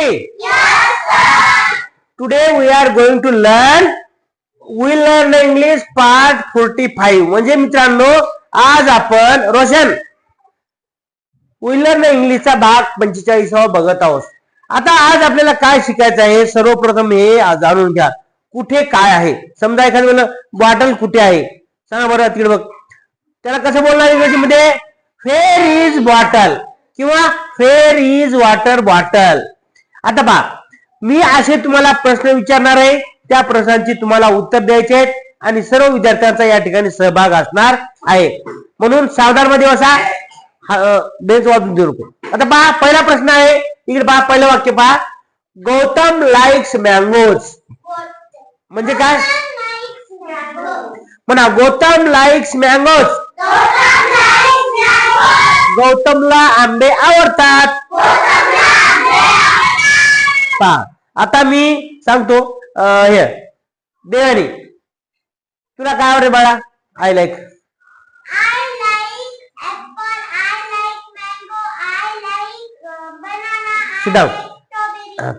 ready? Yes, sir. Today we are going to learn English part 45. म्हणजे मित्रांनो आज आपण रोशन इंग्लिशचा भाग 45 बघत आहोत. आता आज आपल्याला काय शिकायचं आहे सर्वप्रथम हे जाणून घ्या. कुठे काय आहे. समजा एखादं म्हणलं बॉटल कुठे आहे सांगा बरं तिकडे बघ. त्याला कसं बोलणार इंग्रजीमध्ये फेर इज बॉटल किंवा फेर इज वॉटर बॉटल. आता पहा मी असे तुम्हाला प्रश्न विचारणार आहे त्या प्रश्नांची तुम्हाला उत्तर द्यायचे आहेत आणि सर्व विद्यार्थ्यांचा या ठिकाणी सहभाग असणार आहे म्हणून सावधान मध्ये बसा. बेंच वाजून देऊ नको. आता पहा पहिला प्रश्न आहे इकडे पहा पहिलं वाक्य पहा गौतम लाइक्स मँगोज म्हणजे काय म्हणा गौतम लाइक्स मँगोज. गौतमला आंबे आवडतात. पहा आता मी सांगतो हे देवानी तुला काय आवडते बाळा. आय लाईक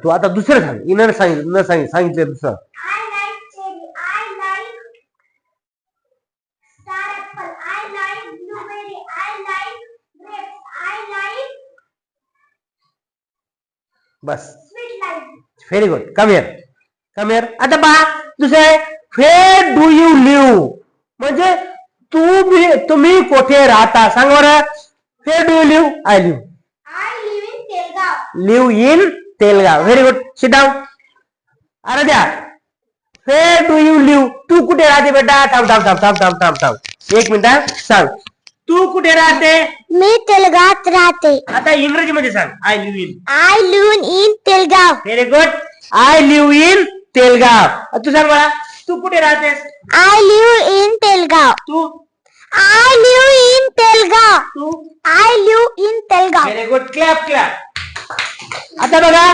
तू आता दुसरं सांग इनर सांगितलं दुसरं. बस व्हेरी गुड. Come here. आता पहा दुसरं आहे वेअर डू यू लिव्ह म्हणजे तुम्ही कुठे राहता सांग बरं. Where do you live. I live in Telgaon. Very good. Sit down. अरे द्या वेअर डू यू लिव्ह तू कुठे राहते बेटा. थांब एक मिनिट सांग तू कुठे राहते. मी तेलगावात राहते. आता इंग्रजी मध्ये सांग I live in Telgaon. Very good. I live in Telgaon. तू सांग मला तू कुठे राहतेस. I live in Telgaon. तू आय लिव्ह इन तेलगाव. तू I live in Telgaon. Very good. Clap. आता बघा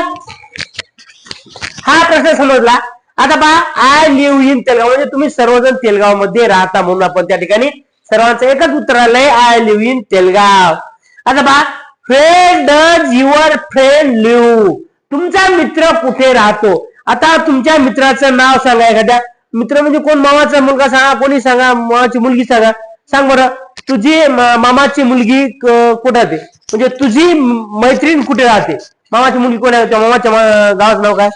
हा प्रश्न समजला. आता पहा आय लिव्ह इन तेलगाव म्हणजे तुम्ही सर्वजण तेलगाव मध्ये राहता म्हणून आपण त्या ठिकाणी सर्वांचं एकच उत्तर आलंय आय लिव्ह इन तेलगाव. आता पहा where does your friend live तुमचा मित्र कुठे राहतो. आता तुमच्या मित्राचं नाव सांगा. एखाद्या मित्र म्हणजे कोण मामाचा मुलगा सांगा कोणी सांगा मामाची मुलगी सांगा. सांग बरं तुझी मामाची मुलगी कुठे राहते म्हणजे तुझी मैत्रीण कुठे राहते. मामाची मुलगी कोण आहे मामाच्या गावाचं नाव काय.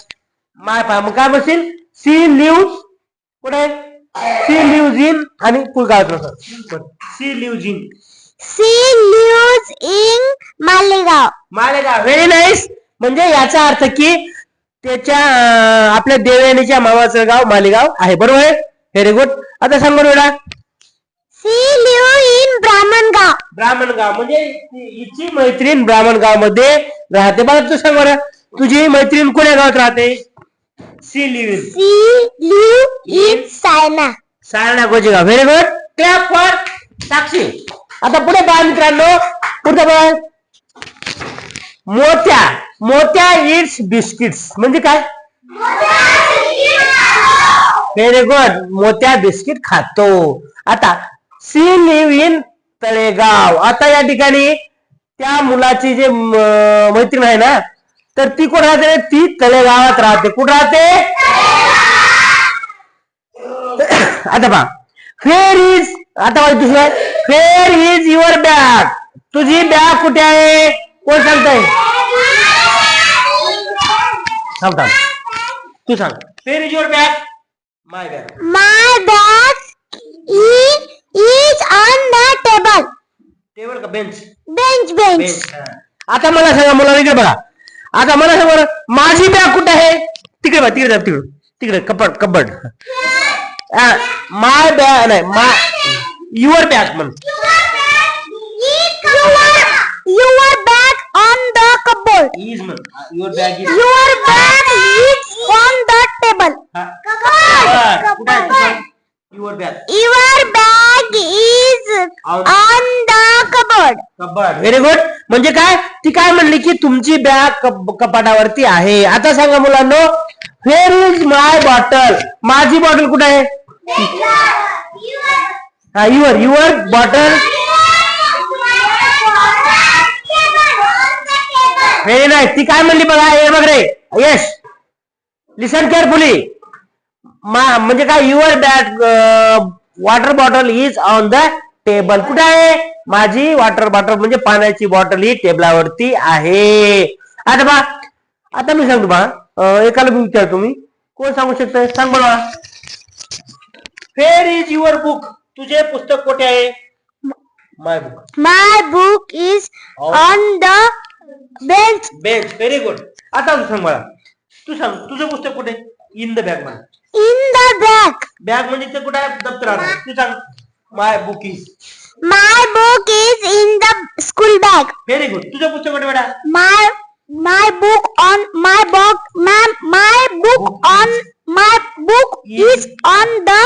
मग काय बसेल सी लिव्ह कुठे सी लिव्ह इन आणि फुल गावाचं she live in Malegaon. Very nice. म्हणजे याचा अर्थ की त्याच्या आपल्या देवयानीच्या मामाचं गाव मालेगाव आहे. बरोबर आहे. Very good. आता सांग बरं बेटा सी लिव्ह इन ब्राह्मणगाव म्हणजे हिची मैत्रीण ब्राह्मणगाव मध्ये राहते. बरं तू सांग बरं तुझी मैत्रीण कोण्या गावात राहते. सी लिव्ह इन सायना Gojegaon. Very good. Clap for Sakshi. आता पुढे पहा मित्रांनो पुढचं बघा मोत्या इट्स बिस्किट्स म्हणजे काय. Very good. मोत्या बिस्किट खातो. आता सी लिव्ह इन तळेगाव. आता या ठिकाणी त्या मुलाची जे मैत्रीण आहे ना तर ती कुठे राहते ती तळेगावात राहते. कुठे राहते. आता पहा फेअर इज आता दुसरं फेअर इज युअर बॅग तुझी बॅग कुठे आहे कोण सांगताय. थांब तू सांग fair is your bag. My bag is on the table का बेंच. आता मला सांगा मुलांना इकडे बघा. आता मला सांग बरं माझी बॅग कुठे आहे. तिकडे बघा तिकडे कबड. माय बॅग नाही युअर बॅग म्हण. Your bag on the cupboard. Is म्हण your bag is on the table. Your bag is on the cupboard. Very good. म्हणजे काय ती काय म्हणली की तुमची बॅग कपाटावरती आहे. आता सांगा मुलांनो वेअर इज माय बॉटल माझी बॉटल कुठे आहे. Your bottle very nice. ती काय म्हणली बघा, हे बघ रे यश, लिसन केअरफुली. म्हणजे काय, your bag water bottle is on the table. कुठे आहे? माझी वॉटर बॉटल म्हणजे पाण्याची बॉटल ही टेबलावरती आहे. आता बा, आता मी सांगतो बा, एकाला मी विचारतो, मी कोण सांगू शकतोय? सांग मला. Where is your book? तुझे पुस्तक कुठे आहे? My book. My book is on the bench. Bench. Very good. आता तू सांग मला, तू सांग तुझं पुस्तक कुठे? इन द बॅग म्हणा. In the bag. बॅग म्हणजे ते कुठे आहे? दप्तरात. तू सांग. My book is. My book is in the school bag. Very good. तुझं पुस्तक कुठे बेटा? My book on my book. My book is on the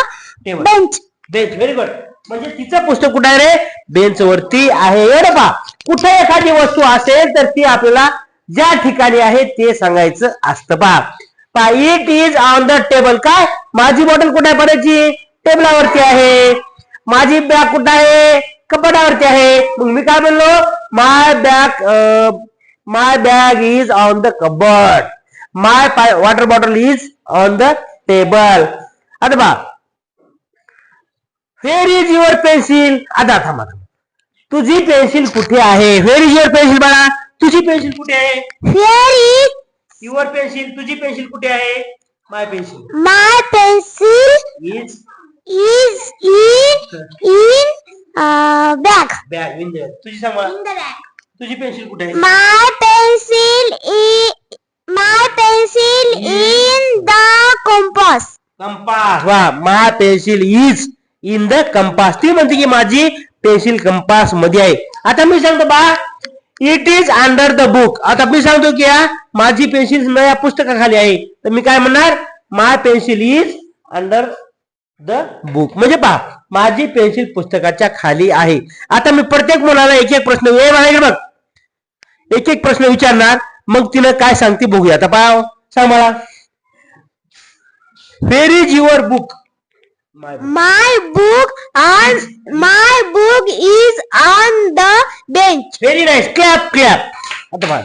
table. bench. Bench. Very good. म्हणजे तिचं पुस्तक कुठे आहे रे? बेंच वरती आहे. एवढं पा, कुठे एखादी वस्तू असेल तर ती आपल्याला ज्या ठिकाणी आहे ते सांगायचं असतं. पा it is on the table. काय? माझी बॉटल कुठे आहे पाण्याची? टेबलावरती आहे. माझी बॅग कुठे आहे? कपाटावरती आहे. मग मी काय म्हणलो? My bag is on the cupboard. My water bottle is on the table. आता बा, व्हेअर इज युअर पेन्सिल? आता थांबा, तुझी पेन्सिल कुठे आहे? व्हेअर इज युअर पेन्सिल बाळा? तुझी पेन्सिल कुठे आहे? Here is your pencil. तुझी पेन्सिल कुठे आहे? My pencil my pencil is is in bag. Bag. In the. तुझी सांग मला, In the bag. तुझी पेन्सिल कुठे आहे? My pencil in the compass. Compass. वा, my pencil is in the compass. ती म्हणते की माझी पेन्सिल कंपास मध्ये आहे. आता मी सांगतो बा, it is under the book. आता मी सांगतो की माझी पेन्सिल या पुस्तकाखाली आहे, तर मी काय म्हणणार? My pencil is under the book. म्हणजे पहा, माझी पेन्सिल पुस्तकाच्या खाली आहे. आता मी प्रत्येक मुलाला एक एक प्रश्न बघ, एक एक प्रश्न विचारणार, मग तिनं काय सांगते बघूया. आता पहा, सांग मला. Where is your book? My book is on the bench. Very nice. Clap clap. आता पहा,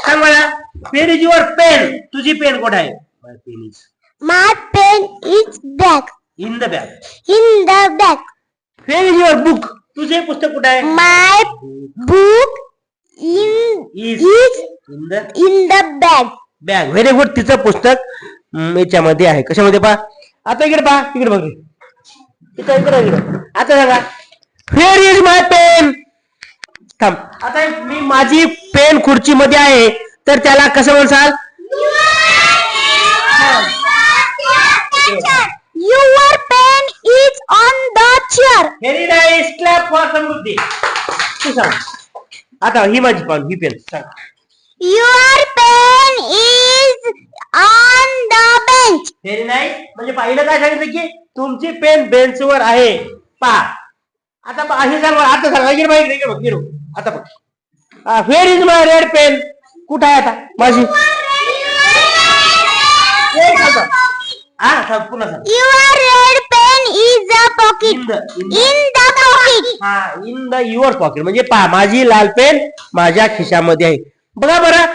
सांग मला. Where is your pen? तुझी पेन कुठे आहे? My pen is My pen is back. In the bag. In the bag. Where is your book? तुझे पुस्तक कुठे आहे? My book is in the in the bag. Bag. Very good. तिचं पुस्तक याच्यामध्ये आहे. कशामध्ये? पहा, आता इकडे पहा, तिकडे बघ, इकडे. आता सांगा, व्हेअर इज माय पेन? थांब. आता मी माझी पेन खुर्ची मध्ये आहे, तर त्याला कसं म्हणसाल? Your pen is on the chair. Very nice. Clap for Samruddhi. तू सांग. आता ही माझी पान, ही पेन सांग. Your pen is on the bench. Very nice. म्हणजे पाहिलं काय सांगितलं की तुमची पेन बेंचवर आहे. पहा, आता हे सांग. आता सांगा, इकडे बघ. आता बघ, where is my red pen? कुठं आहे आता माझी? पुन्हा सांग. Your red pen is a pocket. In the. In the pocket. In the your pocket. म्हणजे पहा, माझी लाल पेन माझ्या खिशामध्ये आहे. बघा बरं,